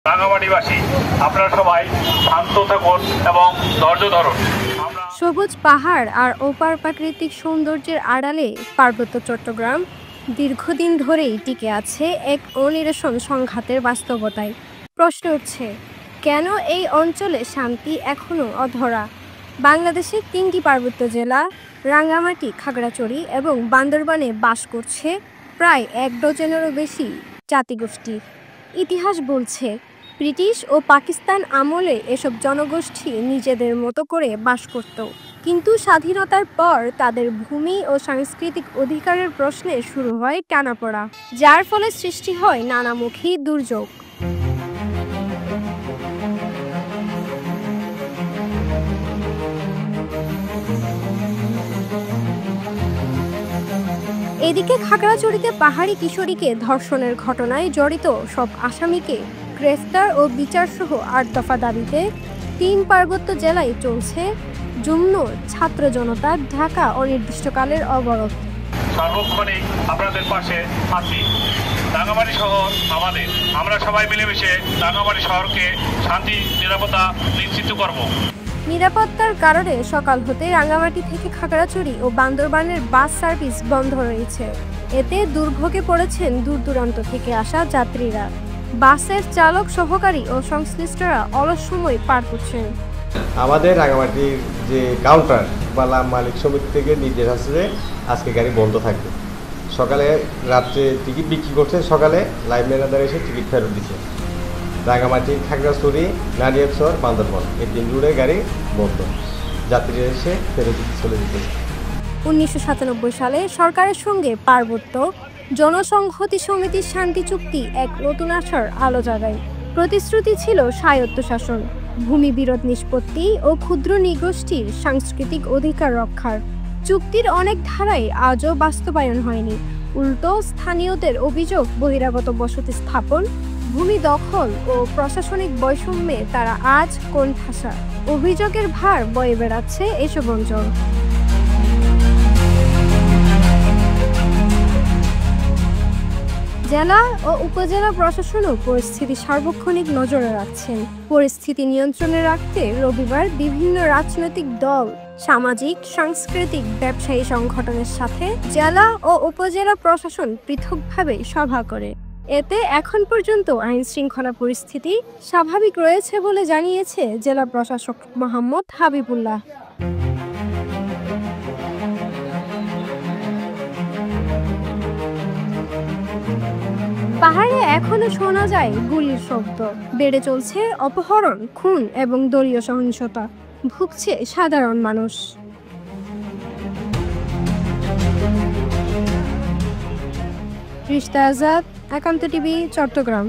রাঙামাটিবাসী আপনারা সবাই শান্ত থাকুন এবং ধৈর্য ধরুন। সবুজ পাহাড় আর ওপার প্রাকৃতিক সৌন্দর্যের আড়ালে পার্বত্য চট্টগ্রাম দীর্ঘদিন ধরেই টিকে আছে এক অনিরসন সংঘাতের বাস্তবতায়। প্রশ্ন উঠছে, কেন এই অঞ্চলে শান্তি এখনও অধরা? বাংলাদেশের 3টি পার্বত্য জেলা রাঙ্গামাটি, খাগড়াছড়ি এবং বান্দরবানে বাস করছে প্রায় 1 ডজনেরও বেশি জাতিগোষ্ঠী। ইতিহাস বলছে, ব্রিটিশ ও পাকিস্তান আমলে এসব জনগোষ্ঠী নিজেদের মতো করে বাস করত, কিন্তু স্বাধীনতার পর তাদের ভূমি ও সাংস্কৃতিক অধিকারের প্রশ্নে শুরু হয় টানাপোড়া, যার ফলে সৃষ্টি হয় নানামুখী দুর্যোগ। এদিকে খাগড়াছড়িতে পাহাড়ি কিশোরীকে ধর্ষণের ঘটনায় জড়িত সব আসামিকে গ্রেফতার ও বিচারসহ 8 দফা দাবিতে 3 পার্বত্য জেলায় চলছে যুগ্ম ছাত্র জনতা ঢাকা অনির্দিষ্টকালের অবরোধ। সার্বক্ষণিক আপনাদের পাশে আছি। রাঙামাটি শহর আমাদের, আমরা সবাই মিলেমিশে রাঙামাটি শহরকে শান্তি নিরাপত্তা নিশ্চিত করব। নিরাপত্তার কারণে সকাল হতে রাঙ্গামাটি থেকে খাগড়াছড়ি ও বান্দরবানের বাস সার্ভিস বন্ধ রয়েছে। এতে দুর্ভোগে পড়েছেন দূর দূরান্ত থেকে আসা যাত্রীরা। বাসের চালক, সহকারী ও সংশ্লিষ্টরা অলস সময় পার করছেন। আমাদের রাঙ্গামাটির যে কাউন্টার বা মালিক সমিতি থেকে নির্দেশ আছে যে আজকে গাড়ি বন্ধ থাকবে। সকালে রাত্রে টিকিট বিক্রি করছে, সকালে লাইভ ম্যানেজার এসে টিকিট ফেরত দিচ্ছে। রাঙ্গামাটি, খাগড়াছড়ি, নারিয়ারচর, বান্দরবান এই 3 রুটে গাড়ি বন্ধ, যাত্রীরা এসে ফেরত চলে যেতেছে। 1997 সালে সরকারের সঙ্গে পার্বত্য জনসংহতি সমিতির শান্তি চুক্তি এক নতুন আশার আলো জাগায়। প্রতিশ্রুতি ছিল স্বায়ত্তশাসন, ভূমি বিরোধ নিষ্পত্তি ও ক্ষুদ্র নৃগোষ্ঠীর সাংস্কৃতিক অধিকার রক্ষার। চুক্তির অনেক ধারাই আজও বাস্তবায়ন হয়নি। উল্টো স্থানীয়দের অভিযোগ, বহিরাগত বসতি স্থাপন, ভূমি দখল ও প্রশাসনিক বৈষম্যে তারা আজ কোণঠাসা। অভিযোগের ভার বয়ে বেড়াচ্ছে এসব অঞ্চল। জেলা ও উপজেলা প্রশাসনও পরিস্থিতি সার্বক্ষণিক নজরে রাখছেন। পরিস্থিতি নিয়ন্ত্রণে রাখতে রবিবার বিভিন্ন রাজনৈতিক দল, সামাজিক, সাংস্কৃতিক, ব্যবসায়ী সংগঠনের সাথে জেলা ও উপজেলা প্রশাসন পৃথকভাবে সভা করে। এতে এখন পর্যন্ত আইন শৃঙ্খলা পরিস্থিতি স্বাভাবিক রয়েছে বলে জানিয়েছে জেলা প্রশাসক মোহাম্মদ হাবিবুল্লাহ। পাহাড়ে এখনো শোনা যায় গুলির শব্দ। বেড়ে চলছে অপহরণ, খুন এবং দলীয় সহিংসতা। ভুগছে সাধারণ মানুষ। রিশতা আজাদ, একান্ত টিভি, চট্টগ্রাম।